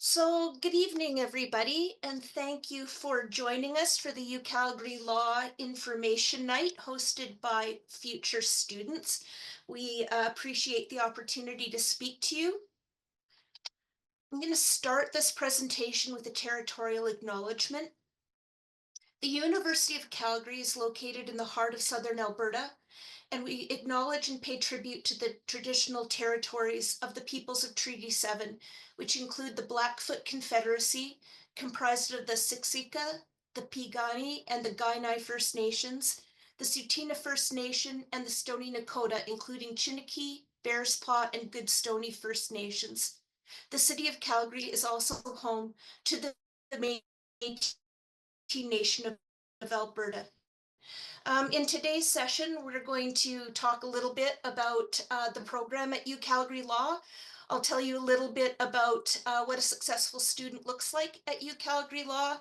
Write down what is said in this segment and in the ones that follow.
So, good evening, everybody, and thank you for joining us for the UCalgary Law Information Night hosted by future students. We appreciate the opportunity to speak to you. I'm going to start this presentation with a territorial acknowledgement. The University of Calgary is located in the heart of southern Alberta, and we acknowledge and pay tribute to the traditional territories of the peoples of Treaty 7, which include the Blackfoot Confederacy, comprised of the Siksika, the Piikani, and the Kainai First Nations, the Tsuut'ina First Nation, and the Stoney Nakoda, including Chiniki, Bearspaw, and Goodstoney First Nations. The city of Calgary is also home to the Métis Nation of Alberta. In today's session, we're going to talk a little bit about the program at UCalgary Law. I'll tell you a little bit about what a successful student looks like at UCalgary Law,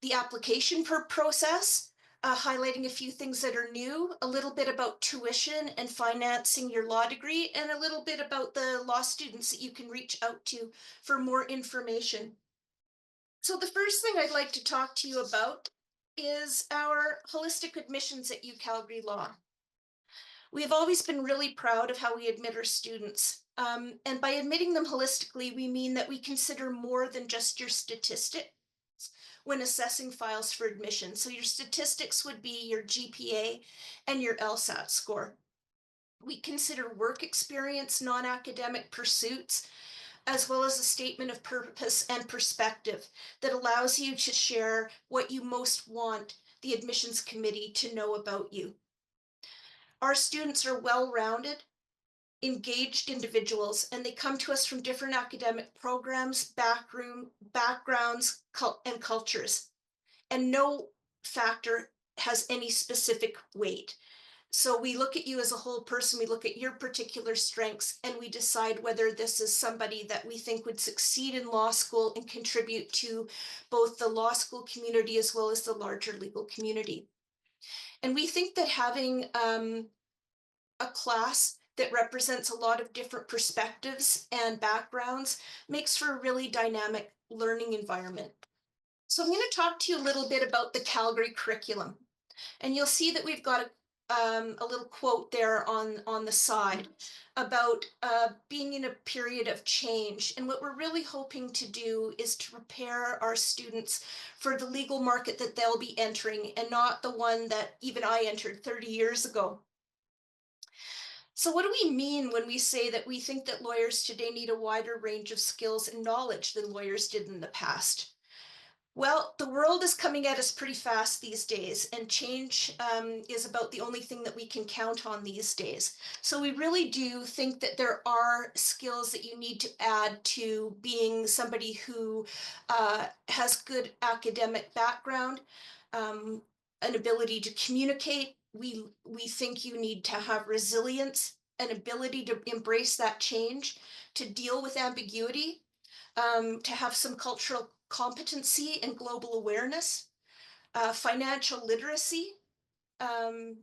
the application process, highlighting a few things that are new, a little bit about tuition and financing your law degree, and a little bit about the law students that you can reach out to for more information. So the first thing I'd like to talk to you about is our holistic admissions at UCalgary Law. We've always been really proud of how we admit our students. And by admitting them holistically, we mean that we consider more than just your statistics when assessing files for admission. So your statistics would be your GPA and your LSAT score. We consider work experience, non-academic pursuits, as well as a statement of purpose and perspective that allows you to share what you most want the admissions committee to know about you. Our students are well-rounded, engaged individuals, and they come to us from different academic programs, backgrounds, and cultures. And no factor has any specific weight. So we look at you as a whole person, we look at your particular strengths, and we decide whether this is somebody that we think would succeed in law school and contribute to both the law school community as well as the larger legal community. And we think that having a class that represents a lot of different perspectives and backgrounds makes for a really dynamic learning environment. So I'm going to talk to you a little bit about the Calgary curriculum. And you'll see that we've got a little quote there on the side about being in a period of change. And what we're really hoping to do is to prepare our students for the legal market that they'll be entering and not the one that even I entered 30 years ago. So what do we mean when we say that we think that lawyers today need a wider range of skills and knowledge than lawyers did in the past? Well, the world is coming at us pretty fast these days, and change is about the only thing that we can count on these days. So we really do think that there are skills that you need to add to being somebody who has good academic background, an ability to communicate. We think you need to have resilience, an ability to embrace that change, to deal with ambiguity, to have some cultural competency and global awareness, financial literacy, um,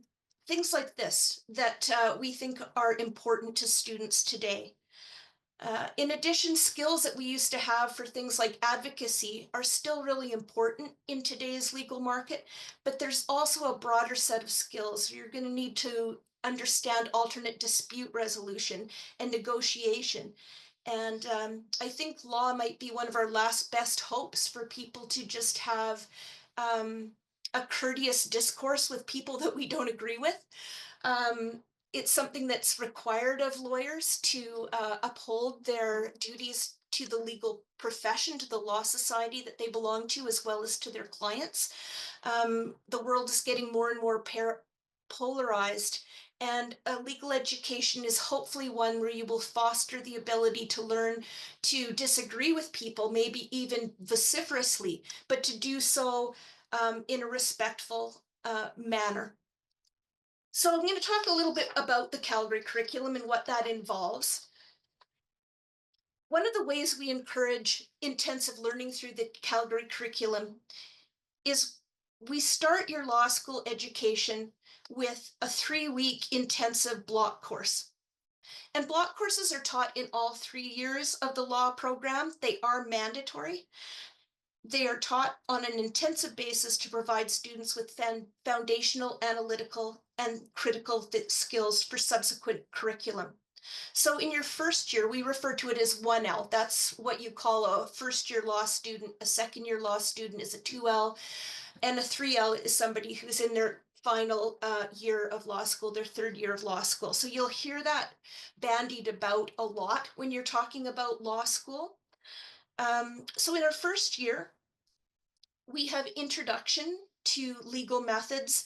things like this that we think are important to students today. In addition, skills that we used to have for things like advocacy are still really important in today's legal market, but there's also a broader set of skills. You're going to need to understand alternate dispute resolution and negotiation. And I think law might be one of our last best hopes for people to just have a courteous discourse with people that we don't agree with. Um, it's something that's required of lawyers to uphold their duties to the legal profession, to the law society that they belong to, as well as to their clients. The world is getting more and more polarized, and a legal education is hopefully one where you will foster the ability to learn to disagree with people, maybe even vociferously, but to do so in a respectful manner. So I'm going to talk a little bit about the Calgary curriculum and what that involves. One of the ways we encourage intensive learning through the Calgary curriculum is we start your law school education with a 3-week intensive block course. And block courses are taught in all 3 years of the law program. They are mandatory. They are taught on an intensive basis to provide students with foundational, analytical, and critical skills for subsequent curriculum. So in your first year, we refer to it as 1L. That's what you call a first year law student. A second year law student is a 2L, and a 3L is somebody who's in their final year of law school, their third year of law school. So you'll hear that bandied about a lot when you're talking about law school. So in our first year, we have introduction to legal methods.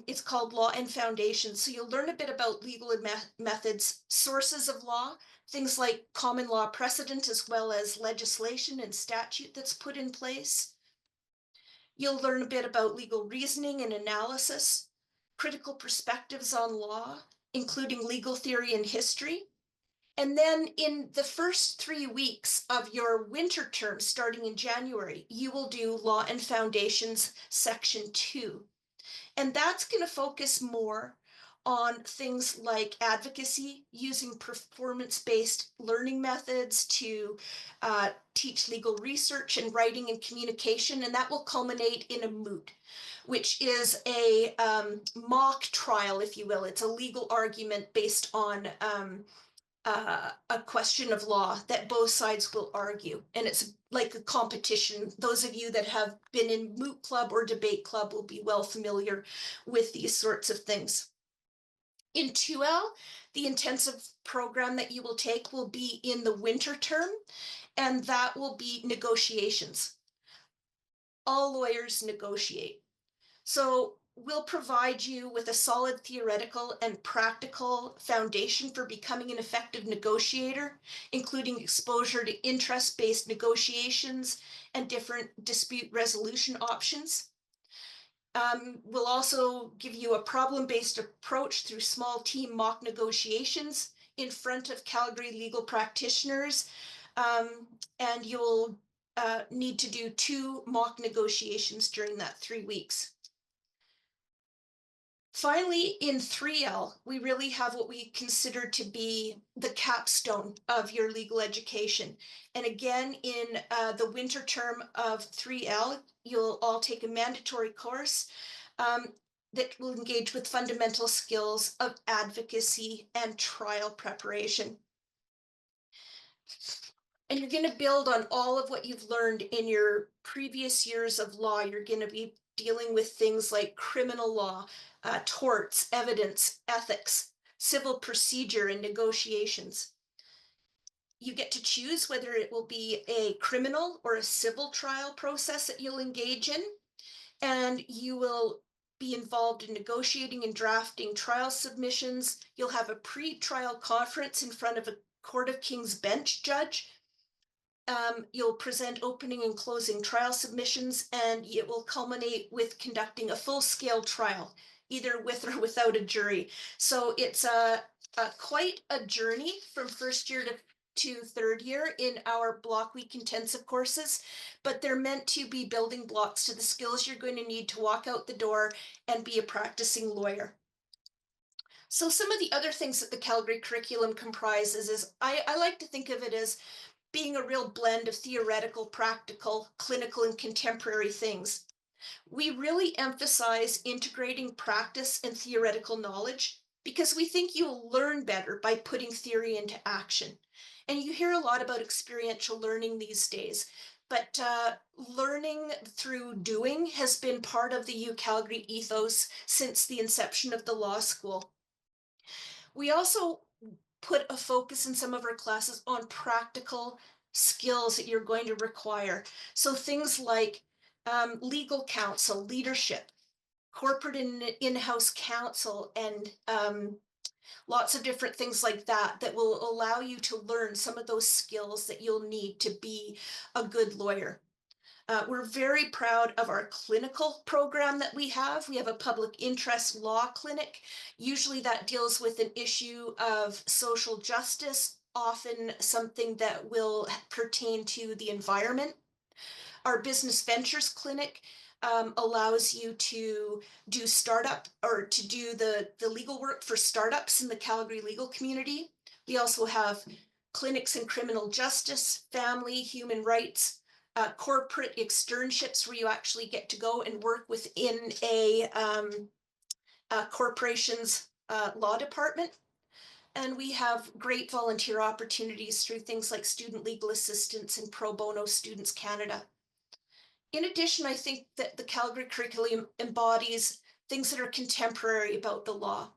It's called Law and Foundations. So you'll learn a bit about legal methods, sources of law, things like common law precedent, as well as legislation and statute that's put in place. You'll learn a bit about legal reasoning and analysis, critical perspectives on law, including legal theory and history. And then in the first 3 weeks of your winter term, starting in January, you will do Law and Foundations Section 2. And that's going to focus more on things like advocacy, using performance-based learning methods to teach legal research and writing and communication. And that will culminate in a moot, which is a mock trial, if you will. It's a legal argument based on a question of law that both sides will argue. And it's like a competition. Those of you that have been in moot club or debate club will be well familiar with these sorts of things. In 2L, the intensive program that you will take will be in the winter term, and that will be negotiations. All lawyers negotiate. So we'll provide you with a solid theoretical and practical foundation for becoming an effective negotiator, including exposure to interest-based negotiations and different dispute resolution options. We'll also give you a problem-based approach through small team mock negotiations in front of Calgary legal practitioners, and you'll need to do 2 mock negotiations during that 3 weeks. Finally, in 3L, we really have what we consider to be the capstone of your legal education. And again, in the winter term of 3L, you'll all take a mandatory course that will engage with fundamental skills of advocacy and trial preparation. And you're going to build on all of what you've learned in your previous years of law. You're going to be dealing with things like criminal law, torts, evidence, ethics, civil procedure, and negotiations. You get to choose whether it will be a criminal or a civil trial process that you'll engage in, and you will be involved in negotiating and drafting trial submissions. You'll have a pre-trial conference in front of a Court of King's Bench judge. You'll present opening and closing trial submissions, and it will culminate with conducting a full-scale trial, either with or without a jury. So it's quite a journey from first year to third year in our block week intensive courses, but they're meant to be building blocks to the skills you're going to need to walk out the door and be a practicing lawyer. So some of the other things that the Calgary curriculum comprises is I like to think of it as being a real blend of theoretical, practical, clinical, and contemporary things. We really emphasize integrating practice and theoretical knowledge because we think you'll learn better by putting theory into action. And you hear a lot about experiential learning these days, but learning through doing has been part of the UCalgary ethos since the inception of the law school. We also put a focus in some of our classes on practical skills that you're going to require. So things like legal counsel, leadership, corporate and in-house counsel, and lots of different things like that that will allow you to learn some of those skills that you'll need to be a good lawyer. We're very proud of our clinical program that we have. We have a public interest law clinic. Usually that deals with an issue of social justice, often something that will pertain to the environment. Our business ventures clinic allows you to do startup or to do the legal work for startups in the Calgary legal community. We also have clinics in criminal justice, family, human rights, corporate externships where you actually get to go and work within a corporation's law department. And we have great volunteer opportunities through things like Student Legal Assistance and Pro Bono Students Canada. In addition, I think that the Calgary curriculum embodies things that are contemporary about the law.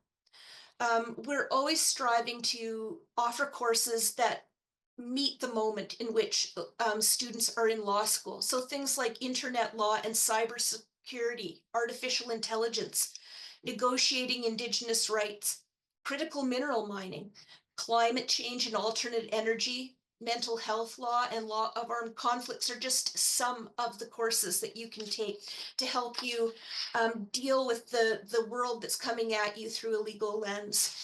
We're always striving to offer courses that meet the moment in which students are in law school. So things like internet law and cybersecurity, artificial intelligence, negotiating Indigenous rights, critical mineral mining, climate change and alternate energy, mental health law, and law of armed conflicts are just some of the courses that you can take to help you deal with the world that's coming at you through a legal lens.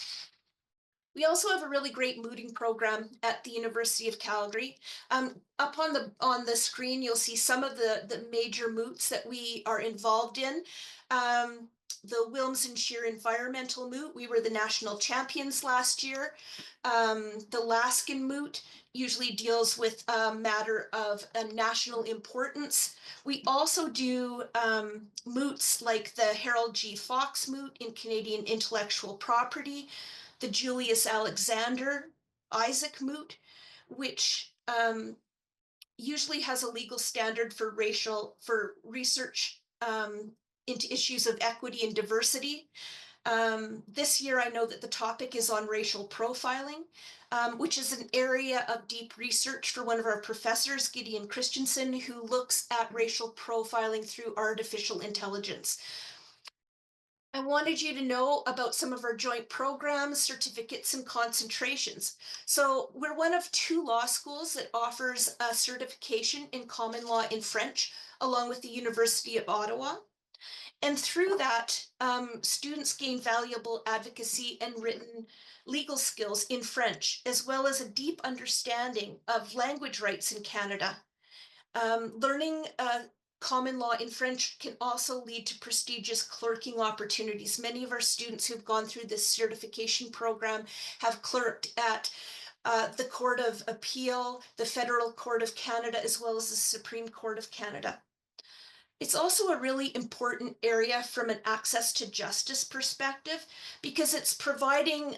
We also have a really great mooting program at the University of Calgary. Up on the screen, you'll see some of the major moots that we are involved in. The Wilms and Shear Environmental Moot, we were the national champions last year. The Laskin Moot usually deals with a matter of a national importance. We also do moots like the Harold G. Fox Moot in Canadian intellectual property, the Julius Alexander Isaac Moot, which usually has a legal standard for research into issues of equity and diversity. This year, I know that the topic is on racial profiling, which is an area of deep research for one of our professors, Gideon Christensen, who looks at racial profiling through artificial intelligence. I wanted you to know about some of our joint programs, certificates, and concentrations. So we're one of two law schools that offers a certification in common law in French, along with the University of Ottawa. And through that, students gain valuable advocacy and written legal skills in French, as well as a deep understanding of language rights in Canada. Learning common law in French can also lead to prestigious clerking opportunities. Many of our students who've gone through this certification program have clerked at the Court of Appeal, the Federal Court of Canada, as well as the Supreme Court of Canada. It's also a really important area from an access to justice perspective because it's providing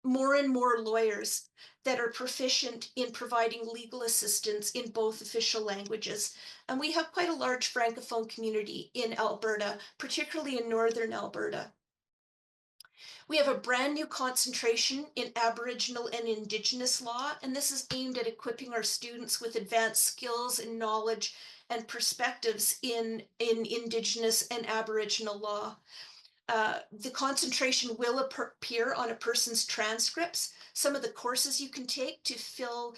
more and more lawyers that are proficient in providing legal assistance in both official languages. And we have quite a large Francophone community in Alberta, particularly in Northern Alberta. We have a brand new concentration in Aboriginal and Indigenous law, and this is aimed at equipping our students with advanced skills and knowledge and perspectives in Indigenous and Aboriginal law. The concentration will appear on a person's transcripts. Some of the courses you can take to fill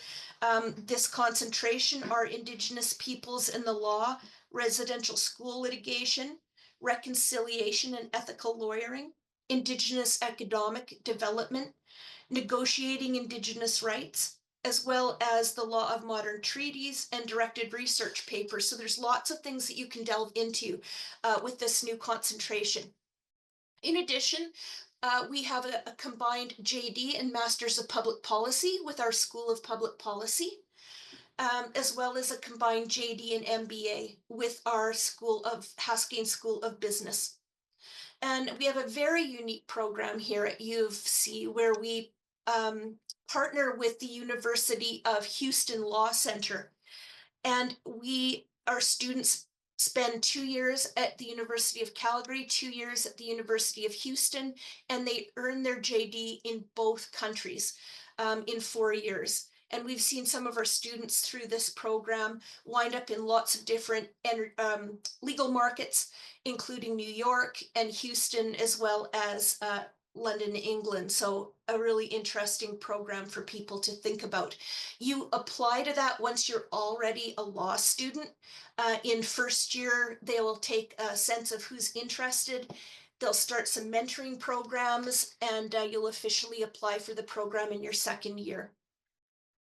this concentration are Indigenous peoples in the law, residential school litigation, reconciliation and ethical lawyering, Indigenous economic development, negotiating Indigenous rights, as well as the law of modern treaties and directed research papers. So there's lots of things that you can delve into with this new concentration. In addition, we have a combined JD and Masters of Public Policy with our School of Public Policy, as well as a combined JD and MBA with our Haskayne School of Business. And we have a very unique program here at U of C where we partner with the University of Houston Law Center. And our students spend 2 years at the University of Calgary, 2 years at the University of Houston, and they earn their JD in both countries in 4 years. And we've seen some of our students through this program wind up in lots of different legal markets, including New York and Houston, as well as London, England. So a really interesting program for people to think about. You apply to that once you're already a law student. In first year, they will take a sense of who's interested. They'll start some mentoring programs and you'll officially apply for the program in your second year.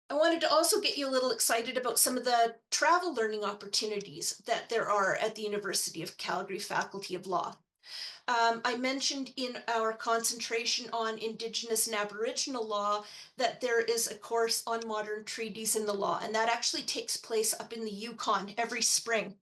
I wanted to also get you a little excited about some of the travel learning opportunities that there are at the University of Calgary Faculty of Law. I mentioned in our concentration on Indigenous and Aboriginal law that there is a course on modern treaties in the law, and that actually takes place up in the Yukon every spring.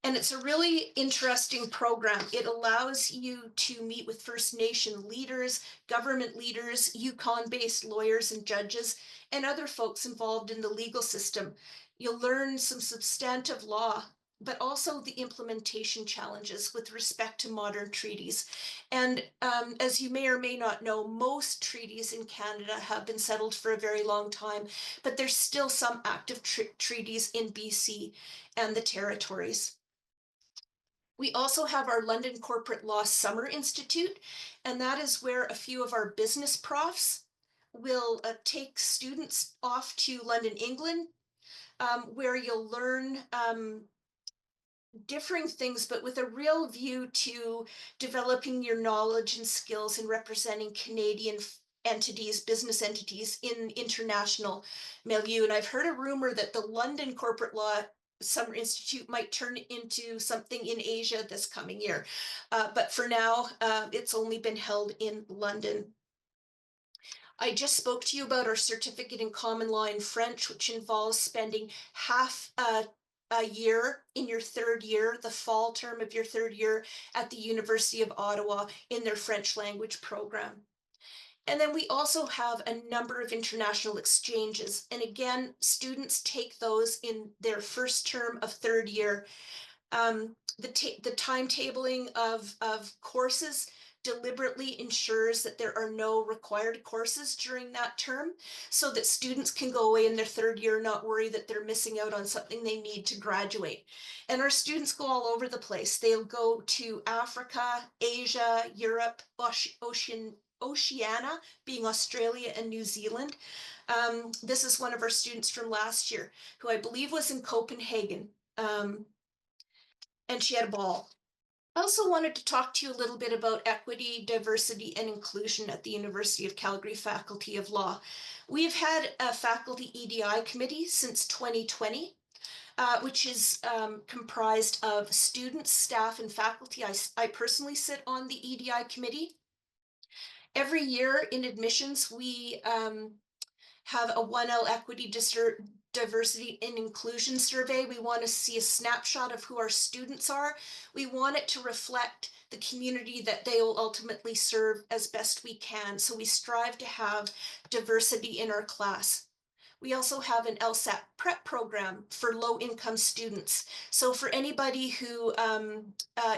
And it's a really interesting program. It allows you to meet with First Nation leaders, government leaders, Yukon based lawyers and judges, and other folks involved in the legal system. You'll learn some substantive law, but also the implementation challenges with respect to modern treaties. And as you may or may not know, most treaties in Canada have been settled for a very long time, but there's still some active treaties in BC and the territories. We also have our London Corporate Law Summer Institute, and that is where a few of our business profs will take students off to London, England, where you'll learn differing things, but with a real view to developing your knowledge and skills in representing Canadian entities, business entities in international milieu. And I've heard a rumor that the London Corporate Law Summer Institute might turn into something in Asia this coming year. But for now, it's only been held in London. I just spoke to you about our certificate in common law in French, which involves spending half a year in your third year, the fall term of your third year at the University of Ottawa in their French language program. And then we also have a number of international exchanges. And again, students take those in their first term of third year. The timetabling of courses deliberately ensures that there are no required courses during that term so that students can go away in their third year not worry that they're missing out on something they need to graduate. And our students go all over the place. They'll go to Africa, Asia, Europe, Oceania, being Australia and New Zealand. This is one of our students from last year who I believe was in Copenhagen. And she had a ball. I also wanted to talk to you a little bit about equity, diversity, and inclusion at the University of Calgary Faculty of Law. We've had a faculty EDI committee since 2020, which is comprised of students, staff, and faculty. I personally sit on the EDI committee. Every year in admissions, we have a 1L equity diversity and inclusion survey. We want to see a snapshot of who our students are. We want it to reflect the community that they will ultimately serve as best we can. So we strive to have diversity in our class. We also have an LSAT prep program for low income students. So for anybody who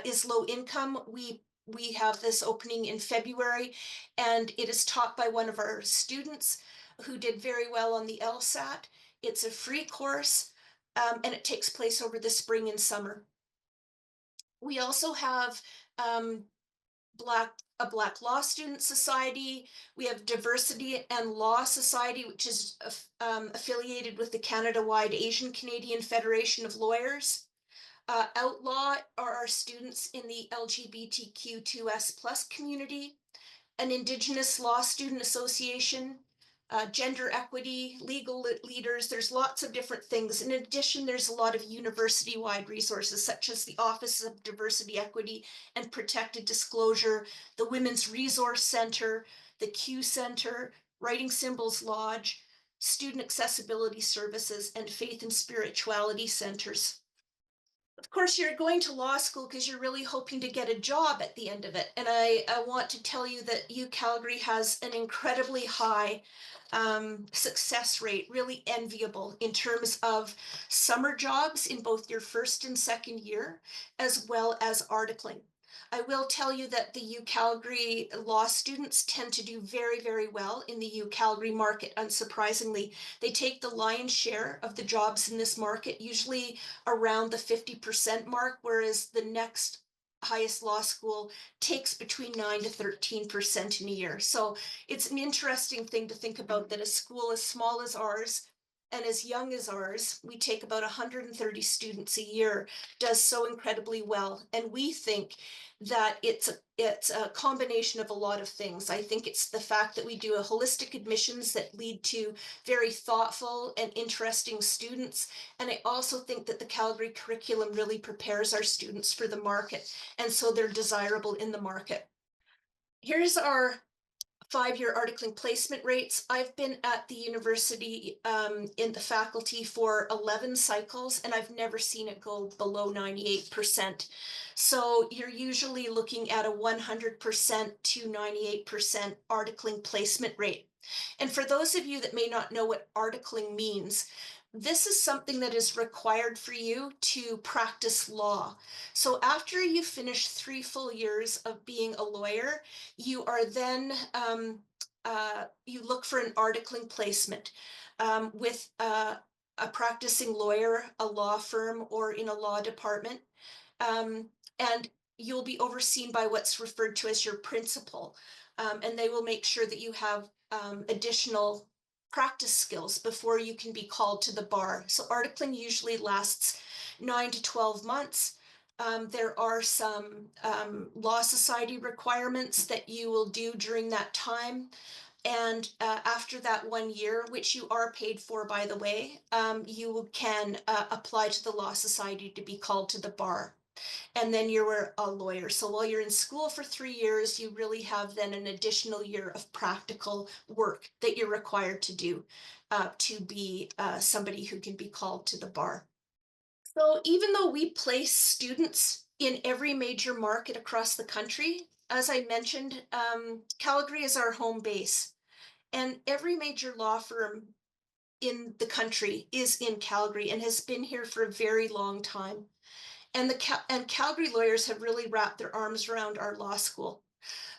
is low income, we have this opening in February, and it is taught by one of our students who did very well on the LSAT. It's a free course, and it takes place over the spring and summer. We also have um, a Black Law Student Society. We have Diversity and Law Society, which is affiliated with the Canada-wide Asian Canadian Federation of Lawyers. Outlaw are our students in the LGBTQ2S plus community, an Indigenous Law Student Association, gender equity, legal leaders. There's lots of different things. In addition, there's a lot of university-wide resources, such as the Office of Diversity, Equity, and Protected Disclosure, the Women's Resource Center, the Q Center, Writing Symbols Lodge, Student Accessibility Services, and Faith and Spirituality Centers. Of course, you're going to law school because you're really hoping to get a job at the end of it. And I want to tell you that UCalgary has an incredibly high success rate, really enviable in terms of summer jobs in both your first and second year, as well as articling. I will tell you that the UCalgary law students tend to do very, very well in the UCalgary market, unsurprisingly. They take the lion's share of the jobs in this market, usually around the 50% mark, whereas the next highest law school takes between 9 to 13% in a year. So it's an interesting thing to think about that a school as small as ours and as young as ours, we take about 130 students a year, does so incredibly well. And we think that it's a combination of a lot of things. I think it's the fact that we do a holistic admissions that lead to very thoughtful and interesting students. And I also think that the Calgary curriculum really prepares our students for the market, and so they're desirable in the market. Here's our 5-year articling placement rates. I've been at the university in the faculty for 11 cycles, and I've never seen it go below 98%. So you're usually looking at a 100% to 98% articling placement rate. And for those of you that may not know what articling means, this is something that is required for you to practice law. So after you finish 3 full years of being a lawyer, you are then you look for an articling placement with a practicing lawyer, a law firm, or in a law department. And you'll be overseen by what's referred to as your principal. And they will make sure that you have additional practice skills before you can be called to the bar. So articling usually lasts 9 to 12 months. There are some law society requirements that you will do during that time. And after that 1 year, which you are paid for, by the way, you can apply to the law society to be called to the bar. And then you're a lawyer. So while you're in school for 3 years, you really have then an additional year of practical work that you're required to do to be somebody who can be called to the bar. So even though we place students in every major market across the country, as I mentioned, Calgary is our home base. And every major law firm in the country is in Calgary and has been here for a very long time. And Calgary lawyers have really wrapped their arms around our law school.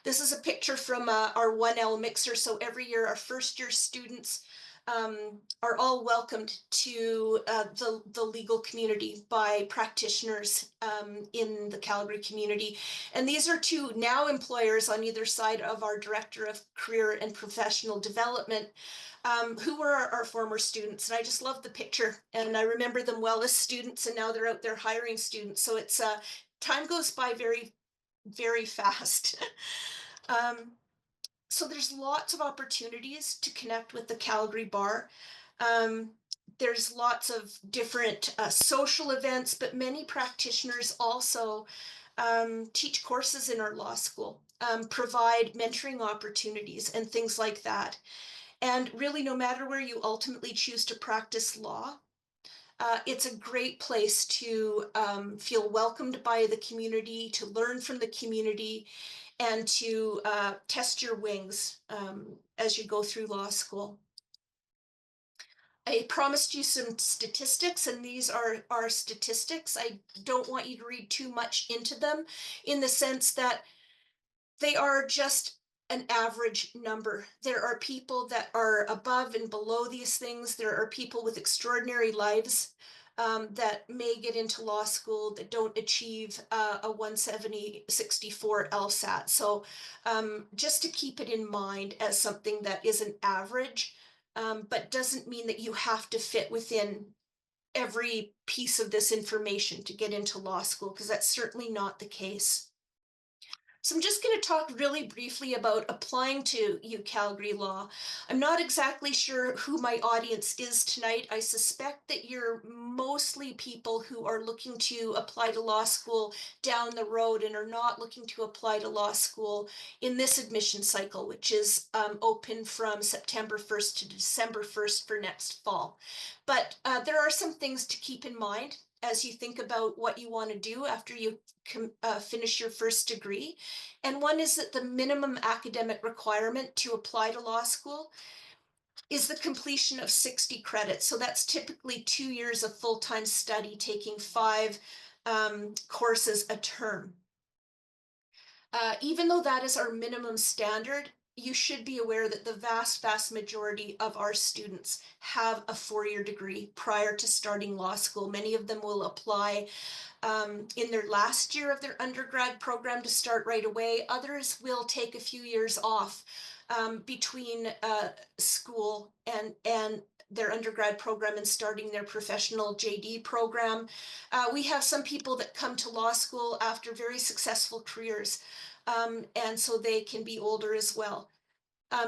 This is a picture from our 1L mixer. So every year, our first year students are all welcomed to the legal community by practitioners in the Calgary community. And these are two now employers on either side of our Director of Career and Professional Development, who were our former students. And I just love the picture. And I remember them well as students, and now they're out there hiring students. So it's time goes by very, very fast. Um, so there's lots of opportunities to connect with the Calgary Bar. Um, there's lots of different social events, but many practitioners also teach courses in our law school, provide mentoring opportunities and things like that. And really, no matter where you ultimately choose to practice law, it's a great place to feel welcomed by the community, to learn from the community, and to test your wings as you go through law school. I promised you some statistics, and these are our statistics. I don't want you to read too much into them in the sense that they are just an average number. There are people that are above and below these things. There are people with extraordinary lives that may get into law school that don't achieve a 170/64 LSAT. So just to keep it in mind as something that is an average, but doesn't mean that you have to fit within every piece of this information to get into law school, because that's certainly not the case. So I'm just going to talk really briefly about applying to UCalgary Law. I'm not exactly sure who my audience is tonight. I suspect that you're mostly people who are looking to apply to law school down the road and are not looking to apply to law school in this admission cycle, which is open from September 1st to December 1st for next fall. But there are some things to keep in mind as you think about what you want to do after you finish your first degree. And one is that the minimum academic requirement to apply to law school is the completion of 60 credits. So that's typically 2 years of full-time study, taking 5 courses a term. Even though that is our minimum standard, you should be aware that the vast, vast majority of our students have a 4-year degree prior to starting law school. Many of them will apply in their last year of their undergrad program to start right away. Others will take a few years off between school and their undergrad program and starting their professional JD program. We have some people that come to law school after very successful careers, and so they can be older as well.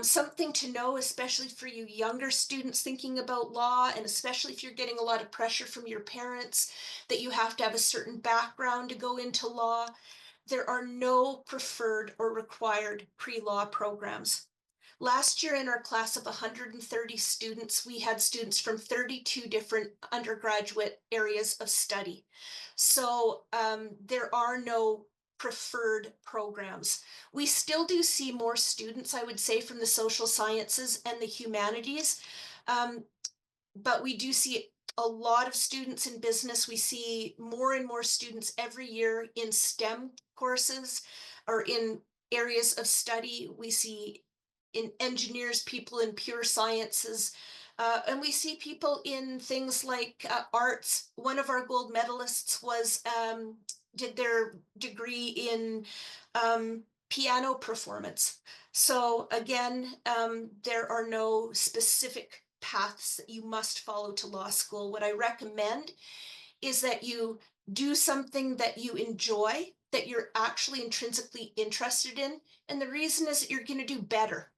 Something to know, especially for you younger students thinking about law, and especially if you're getting a lot of pressure from your parents that you have to have a certain background to go into law, there are no preferred or required pre-law programs. Last year in our class of 130 students, we had students from 32 different undergraduate areas of study. So there are no preferred programs. We still do see more students, I would say, from the social sciences and the humanities. Um, but we do see a lot of students in business. We see more and more students every year in STEM courses or in areas of study. We see in engineers, people in pure sciences, and we see people in things like arts. One of our gold medalists was did their degree in piano performance. So again, there are no specific paths that you must follow to law school. What I recommend is that you do something that you enjoy, that you're actually intrinsically interested in. And the reason is that you're going to do better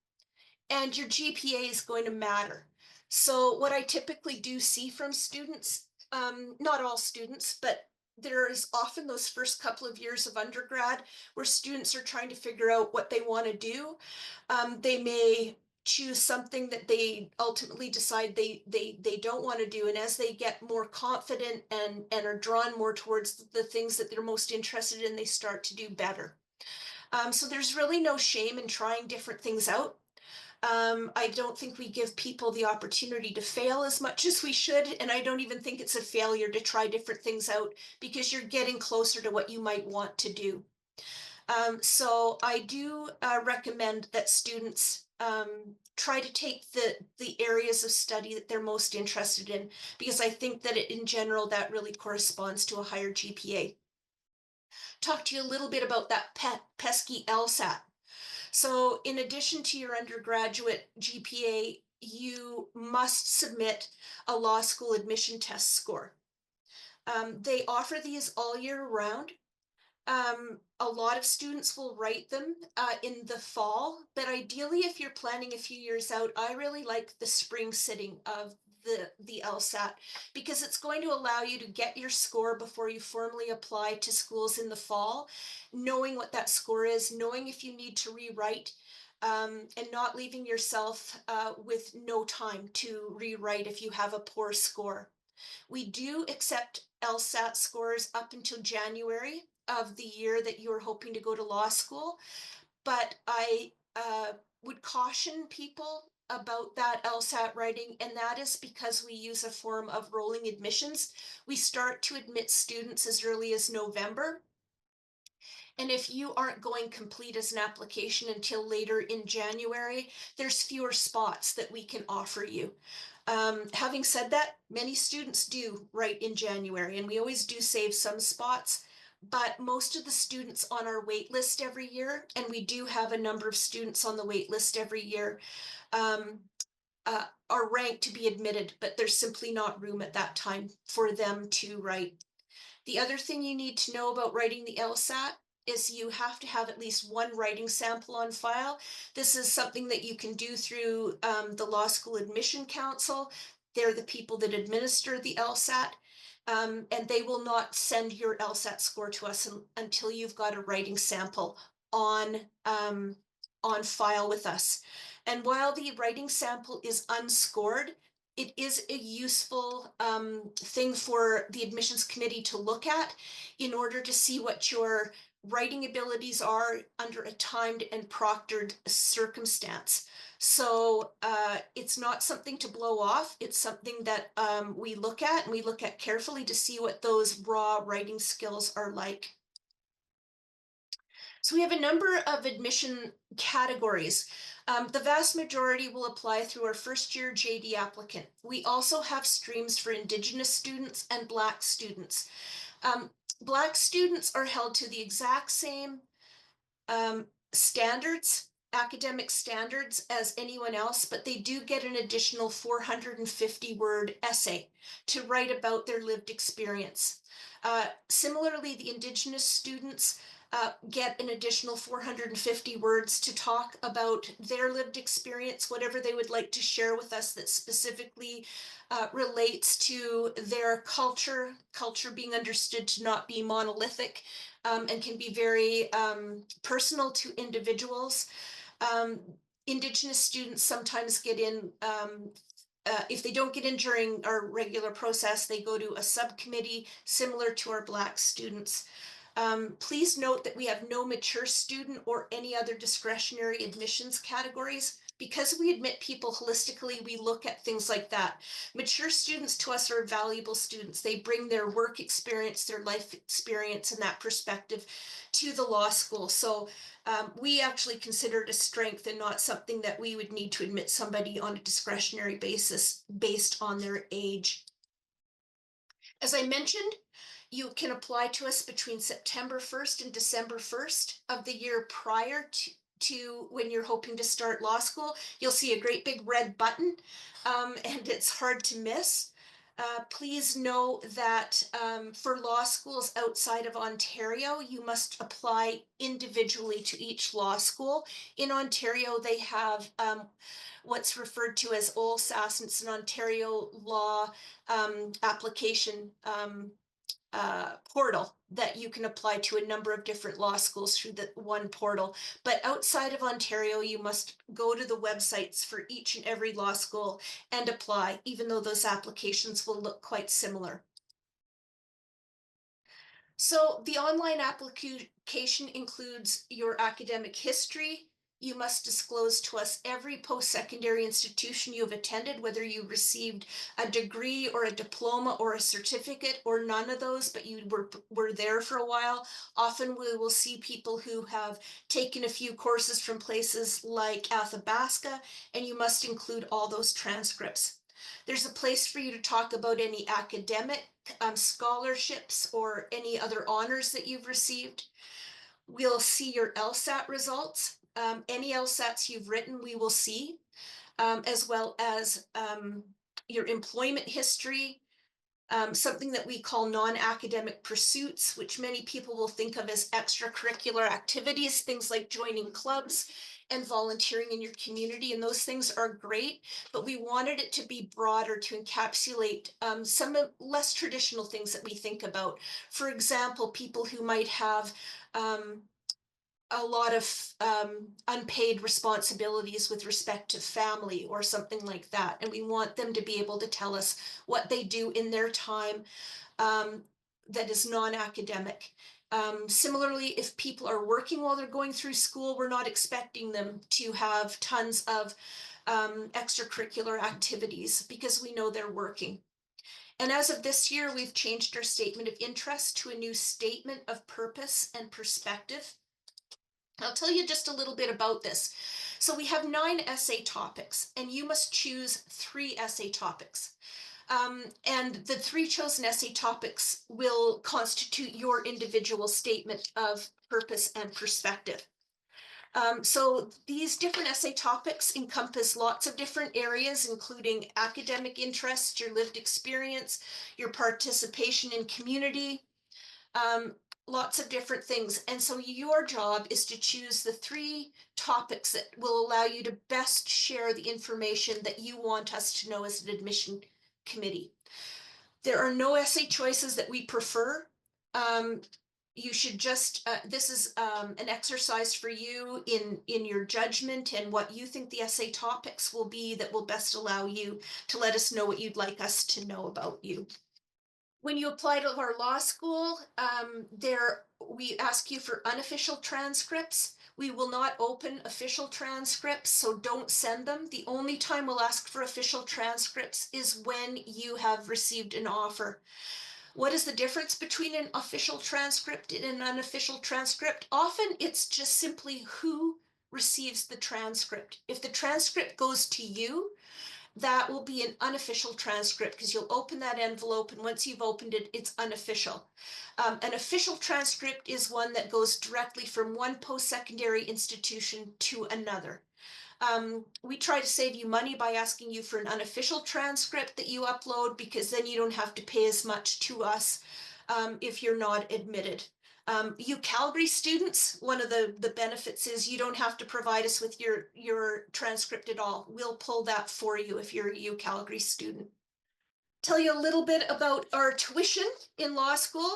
and your GPA is going to matter. So, what I typically do see from students, not all students, but there is often those first couple of years of undergrad where students are trying to figure out what they want to do. They may choose something that they ultimately decide they don't want to do, and as they get more confident and are drawn more towards the things that they're most interested in, they start to do better. So there's really no shame in trying different things out. I don't think we give people the opportunity to fail as much as we should. And I don't even think it's a failure to try different things out because you're getting closer to what you might want to do. So I do recommend that students try to take the areas of study that they're most interested in, because I think that in general, that really corresponds to a higher GPA. Talk to you a little bit about that pesky LSAT. So, in addition to your undergraduate GPA, you must submit a law school admission test score. They offer these all year round. A lot of students will write them in the fall, but ideally, if you're planning a few years out, I really like the spring sitting of the LSAT, because it's going to allow you to get your score before you formally apply to schools in the fall, knowing what that score is, knowing if you need to rewrite, and not leaving yourself with no time to rewrite if you have a poor score. We do accept LSAT scores up until January of the year that you're hoping to go to law school, but I would caution people about that LSAT writing, and that is because we use a form of rolling admissions. We start to admit students as early as November. And if you aren't going complete as an application until later in January, there's fewer spots that we can offer you. Having said that, many students do write in January, and we always do save some spots. But most of the students on our wait list every year, and we do have a number of students on the wait list every year, um, are ranked to be admitted, but there's simply not room at that time for them to write. The other thing you need to know about writing the LSAT is you have to have at least one writing sample on file. This is something that you can do through the Law School Admission Council. They're the people that administer the LSAT, and they will not send your LSAT score to us until you've got a writing sample on on file with us. And while the writing sample is unscored, it is a useful thing for the admissions committee to look at in order to see what your writing abilities are under a timed and proctored circumstance. So it's not something to blow off. It's something that we look at, and we look at carefully to see what those raw writing skills are like. So we have a number of admission categories. The vast majority will apply through our first year JD applicant. We also have streams for Indigenous students and Black students. Um, Black students are held to the exact same standards academic standards as anyone else, but they do get an additional 450-word essay to write about their lived experience. Similarly, the Indigenous students get an additional 450 words to talk about their lived experience, whatever they would like to share with us that specifically relates to their culture being understood to not be monolithic, and can be very personal to individuals. um, Indigenous students sometimes get in, if they don't get in during our regular process, they go to a subcommittee similar to our Black students. Please note that we have no mature student or any other discretionary admissions categories. Because we admit people holistically, we look at things like that. Mature students to us are valuable students. They bring their work experience, their life experience, and that perspective to the law school. So we actually consider it a strength and not something that we would need to admit somebody on a discretionary basis based on their age. As I mentioned, you can apply to us between September 1st and December 1st of the year prior to when you're hoping to start law school. You'll see a great big red button, and it's hard to miss. Please know that for law schools outside of Ontario, you must apply individually to each law school. In Ontario, they have what's referred to as OLSAS, and it's an Ontario law application portal that you can apply to a number of different law schools through the one portal. But outside of Ontario, you must go to the websites for each and every law school and apply, even though those applications will look quite similar. So the online application includes your academic history. You must disclose to us every post-secondary institution you've attended, whether you received a degree or a diploma or a certificate or none of those, but you were there for a while. Often we will see people who have taken a few courses from places like Athabasca, and you must include all those transcripts. There's a place for you to talk about any academic scholarships or any other honors that you've received. We'll see your LSAT results. Any LSATs you've written, we will see, as well as your employment history, something that we call non-academic pursuits, which many people will think of as extracurricular activities, things like joining clubs and volunteering in your community. And those things are great, but we wanted it to be broader to encapsulate some less traditional things that we think about. For example, people who might have a lot of unpaid responsibilities with respect to family or something like that. And we want them to be able to tell us what they do in their time um, that is non-academic. Similarly, if people are working while they're going through school, we're not expecting them to have tons of extracurricular activities because we know they're working. And as of this year, we've changed our statement of interest to a new statement of purpose and perspective. I'll tell you just a little bit about this. So we have 9 essay topics, and you must choose 3 essay topics. And the 3 chosen essay topics will constitute your individual statement of purpose and perspective. So these different essay topics encompass lots of different areas, including academic interests, your lived experience, your participation in community, um, lots of different things. And so your job is to choose the 3 topics that will allow you to best share the information that you want us to know as an admission committee. There are no essay choices that we prefer. Um, you should just, this is an exercise for you in your judgment and what you think the essay topics will be that will best allow you to let us know what you'd like us to know about you. When you apply to our law school, we ask you for unofficial transcripts. We will not open official transcripts, so don't send them. The only time we'll ask for official transcripts is when you have received an offer. What is the difference between an official transcript and an unofficial transcript? Often it's just simply who receives the transcript. If the transcript goes to you, that will be an unofficial transcript because you'll open that envelope, and once you've opened it, it's unofficial. An official transcript is one that goes directly from one post-secondary institution to another. We try to save you money by asking you for an unofficial transcript that you upload, because then you don't have to pay as much to us if you're not admitted. UCalgary students, one of the benefits is you don't have to provide us with your transcript at all. We'll pull that for you if you're a UCalgary student. Tell you a little bit about our tuition in law school.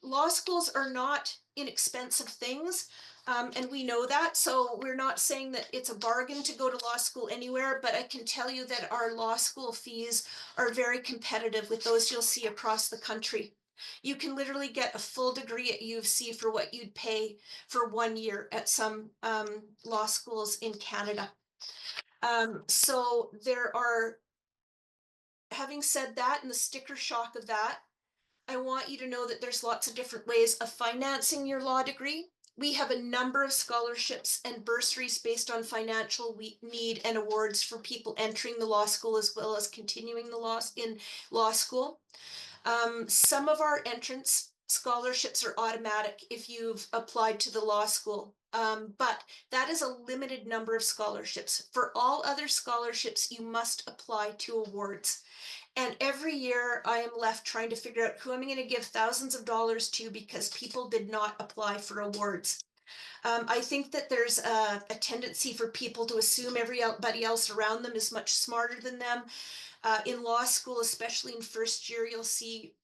Law schools are not inexpensive things, and we know that. So we're not saying that it's a bargain to go to law school anywhere, but I can tell you that our law school fees are very competitive with those you'll see across the country. You can literally get a full degree at U of C for what you'd pay for 1 year at some law schools in Canada. So there are, having said that, and the sticker shock of that, I want you to know that there's lots of different ways of financing your law degree. We have a number of scholarships and bursaries based on financial need and awards for people entering the law school as well as continuing the law in law school. Some of our entrance scholarships are automatic if you've applied to the law school, but that is a limited number of scholarships. For all other scholarships, you must apply to awards. And every year I am left trying to figure out who I'm going to give thousands of dollars to because people did not apply for awards. I think that there's a tendency for people to assume everybody else around them is much smarter than them. In law school, especially in first year, you'll see,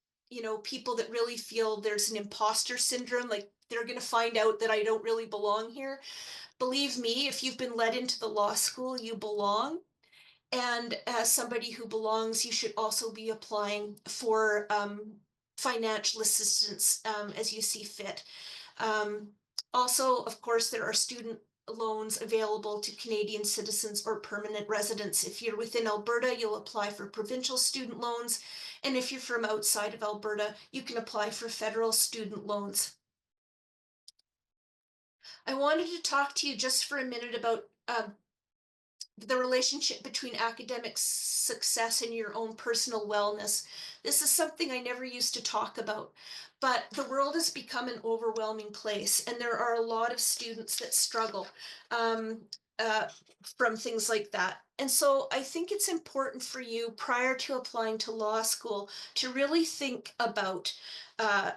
people that really feel there's an imposter syndrome, like they're going to find out that I don't really belong here. Believe me, if you've been led into the law school, you belong. And as somebody who belongs, you should also be applying for financial assistance as you see fit. Um, Also, of course, there are student loans available to Canadian citizens or permanent residents. If you're within Alberta, you'll apply for provincial student loans. And if you're from outside of Alberta, you can apply for federal student loans. I wanted to talk to you just for a minute about the relationship between academic success and your own personal wellness. This is something I never used to talk about, but the world has become an overwhelming place, and there are a lot of students that struggle um, uh, from things like that. And so I think it's important for you, prior to applying to law school, to really think about uh,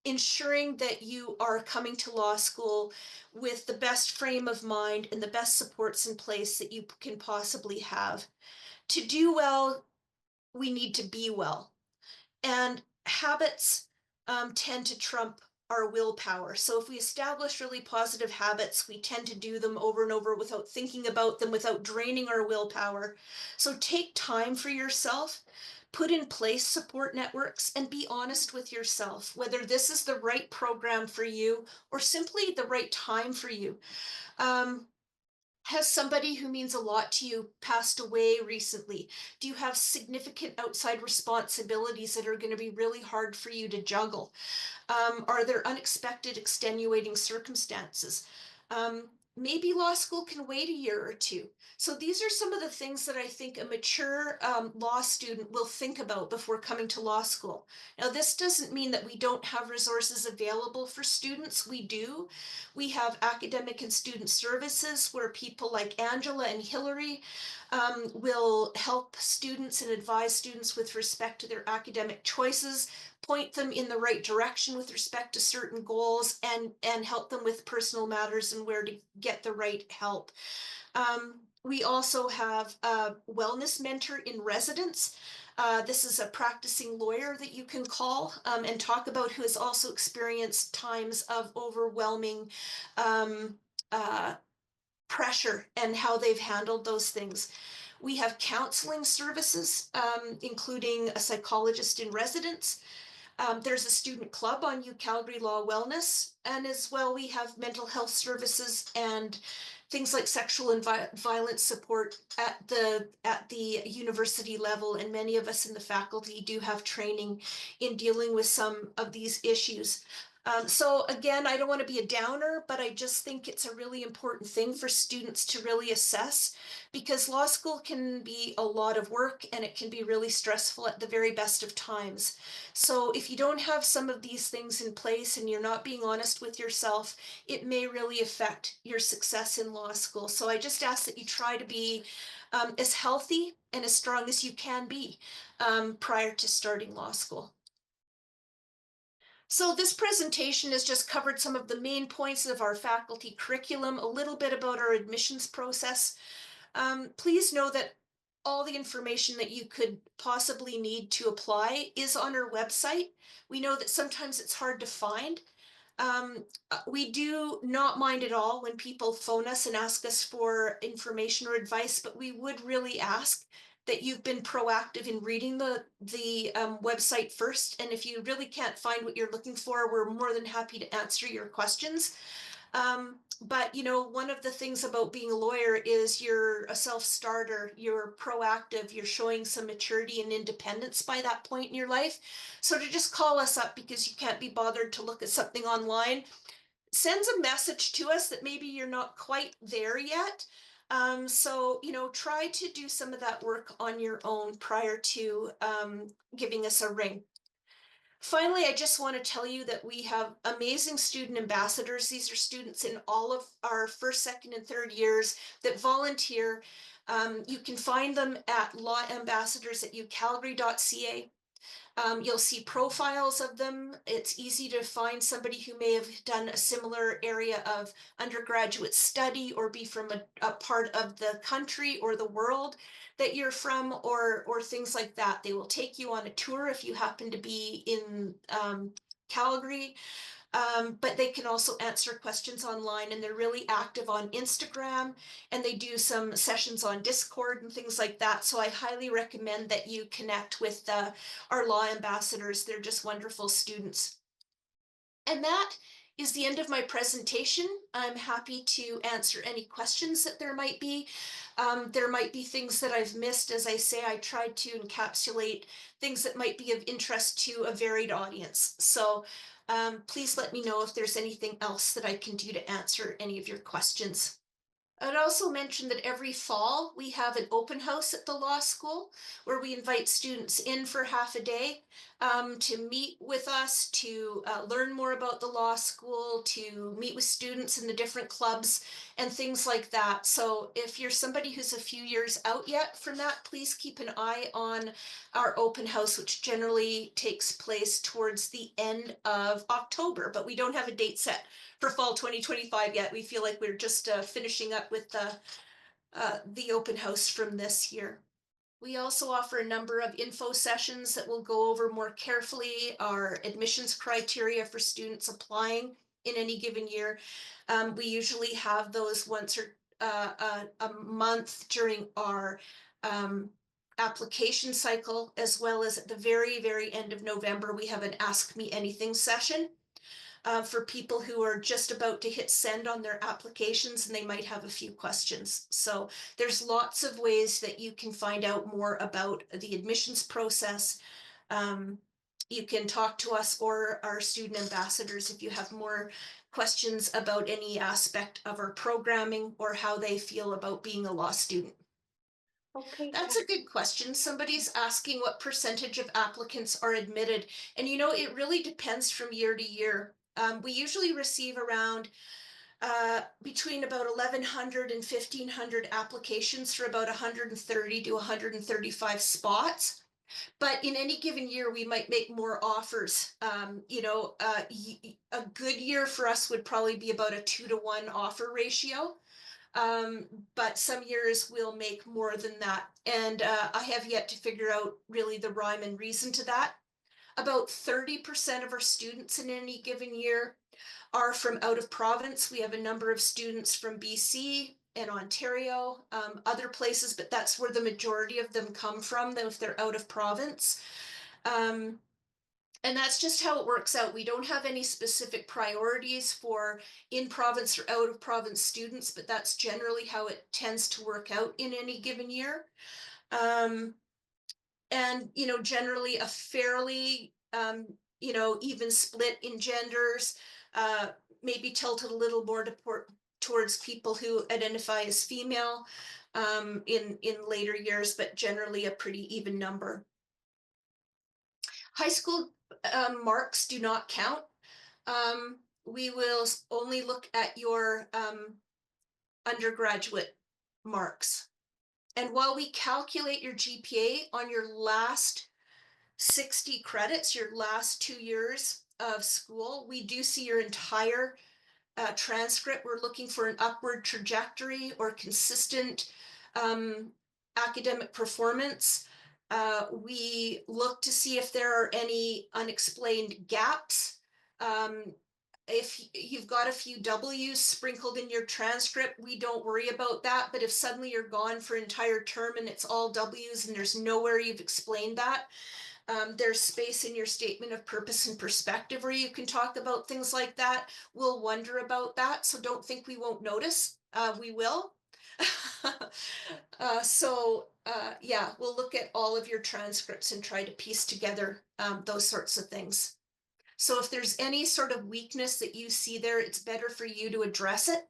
ensuring that you are coming to law school with the best frame of mind and the best supports in place that you can possibly have. To do well, we need to be well. And habits tend to trump our willpower. So if we establish really positive habits, we tend to do them over and over without thinking about them, without draining our willpower. So take time for yourself, put in place support networks, and be honest with yourself whether this is the right program for you or simply the right time for you. Um, has somebody who means a lot to you passed away recently? Do you have significant outside responsibilities that are going to be really hard for you to juggle? Are there unexpected extenuating circumstances? Maybe law school can wait a year or two. So these are some of the things that I think a mature law student will think about before coming to law school. Now, this doesn't mean that we don't have resources available for students. We do. We have academic and student services where people like Angela and Hillary will help students and advise students with respect to their academic choices, point them in the right direction with respect to certain goals, and help them with personal matters and where to get the right help. We also have a wellness mentor in residence. This is a practicing lawyer that you can call and talk about, who has also experienced times of overwhelming um, uh, pressure and how they've handled those things. We have counseling services, including a psychologist in residence. There's a student club on UCalgary Law Wellness, and as well we have mental health services and things like sexual and violence support at the university level, and many of us in the faculty do have training in dealing with some of these issues. So again, I don't want to be a downer, but I just think it's a really important thing for students to really assess because law school can be a lot of work and it can be really stressful at the very best of times. So if you don't have some of these things in place and you're not being honest with yourself, it may really affect your success in law school. So I just ask that you try to be as healthy and as strong as you can be prior to starting law school. So this presentation has just covered some of the main points of our faculty curriculum, a little bit about our admissions process. Please know that all the information that you could possibly need to apply is on our website. We know that sometimes it's hard to find. We do not mind at all when people phone us and ask us for information or advice, but we would really ask that you've been proactive in reading the website first. And if you really can't find what you're looking for, we're more than happy to answer your questions. But you know, one of the things about being a lawyer is you're a self-starter, you're proactive, you're showing some maturity and independence by that point in your life. So to just call us up because you can't be bothered to look at something online sends a message to us that maybe you're not quite there yet. So, you know, try to do some of that work on your own prior to giving us a ring. Finally, I just want to tell you that we have amazing student ambassadors. These are students in all of our first, second, and third years that volunteer. You can find them at lawambassadors at ucalgary.ca. You'll see profiles of them. It's easy to find somebody who may have done a similar area of undergraduate study or be from a part of the country or the world that you're from or things like that. They will take you on a tour if you happen to be in Calgary, but they can also answer questions online and they're really active on Instagram and they do some sessions on Discord and things like that. So I highly recommend that you connect with our law ambassadors. They're just wonderful students. And that is the end of my presentation. I'm happy to answer any questions that there might be. There might be things that I've missed. As I say, I tried to encapsulate things that might be of interest to a varied audience. So please let me know if there's anything else that I can do to answer any of your questions. I'd also mention that every fall we have an open house at the law school where we invite students in for half a day to meet with us, to learn more about the law school, to meet with students in the different clubs and things like that. So if you're somebody who's a few years out yet from that, please keep an eye on our open house, which generally takes place towards the end of October, but we don't have a date set for fall 2025 yet. We feel like we're just finishing up with the open house from this year. We also offer a number of info sessions that will go over more carefully our admissions criteria for students applying in any given year. We usually have those once or a month during our application cycle, as well as at the very, very end of November, we have an Ask Me Anything session for people who are just about to hit send on their applications and they might have a few questions. So there's lots of ways that you can find out more about the admissions process. Um, you can talk to us or our student ambassadors if you have more questions about any aspect of our programming or how they feel about being a law student. Okay, That's a good question. Somebody's asking what percentage of applicants are admitted. And you know, it really depends from year to year. We usually receive around between about 1,100 and 1,500 applications for about 130 to 135 spots. But in any given year, we might make more offers. A good year for us would probably be about a 2-to-1 offer ratio. But some years we'll make more than that. And I have yet to figure out really the rhyme and reason to that. About 30% of our students in any given year are from out of province. We have a number of students from BC and Ontario, other places, but that's where the majority of them come from, though, if they're out of province. Um, and that's just how it works out. We don't have any specific priorities for in province or out of province students, but that's generally how it tends to work out in any given year. Um, and, you know, generally a fairly even split in genders, uh, maybe tilted a little more towards people who identify as female in later years, but generally a pretty even number. High school marks do not count. We will only look at your undergraduate marks. And while we calculate your GPA on your last 60 credits, your last 2 years of school, we do see your entire transcript. We're looking for an upward trajectory or consistent um, academic performance. We look to see if there are any unexplained gaps. Um, if you've got a few W's sprinkled in your transcript, we don't worry about that. But if suddenly you're gone for an entire term and it's all W's and there's nowhere you've explained that, there's space in your statement of purpose and perspective where you can talk about things like that. We'll wonder about that, so don't think we won't notice. We will. Yeah, we'll look at all of your transcripts and try to piece together those sorts of things. So if there's any sort of weakness that you see there, it's better for you to address it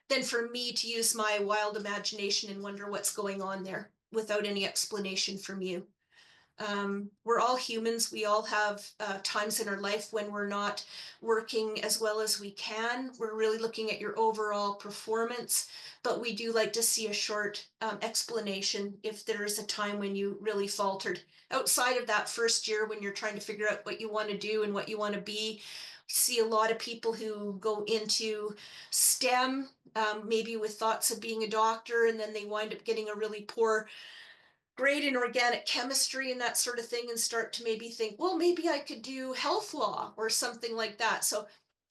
than for me to use my wild imagination and wonder what's going on there without any explanation from you. We're all humans. We all have times in our life when we're not working as well as we can. We're really looking at your overall performance, but we do like to see a short explanation if there is a time when you really faltered. Outside of that first year, when you're trying to figure out what you want to do and what you want to be, see a lot of people who go into STEM, maybe with thoughts of being a doctor, and then they wind up getting a really poor grade in organic chemistry and that sort of thing, and start to maybe think, well, maybe I could do health law or something like that. So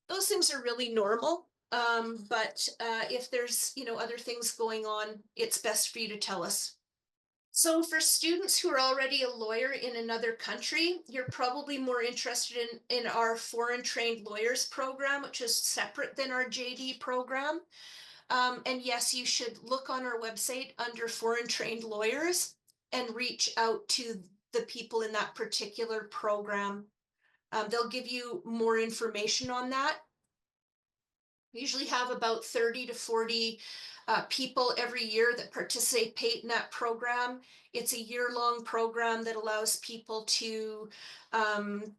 those things are really normal. But if there's other things going on, it's best for you to tell us. So for students who are already a lawyer in another country, you're probably more interested in our foreign trained lawyers program, which is separate than our JD program. And yes, you should look on our website under foreign trained lawyers and reach out to the people in that particular program. They'll give you more information on that. We usually have about 30 to 40 people every year that participate in that program. It's a year-long program that allows people to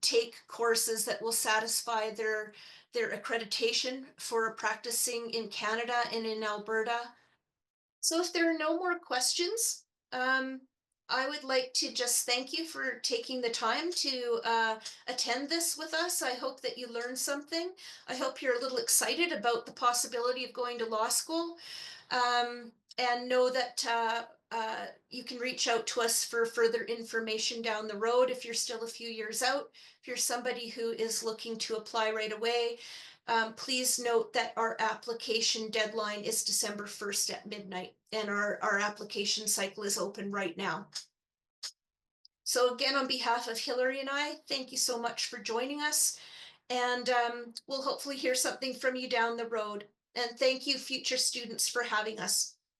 take courses that will satisfy their accreditation for practicing in Canada and in Alberta. So if there are no more questions, I would like to just thank you for taking the time to attend this with us. I hope that you learned something. I hope you're a little excited about the possibility of going to law school, and know that you can reach out to us for further information down the road if you're still a few years out. If you're somebody who is looking to apply right away, please note that our application deadline is December 1st at midnight, and our application cycle is open right now. So again, on behalf of Hillary and I, thank you so much for joining us, and we'll hopefully hear something from you down the road. And thank you, future students, for having us.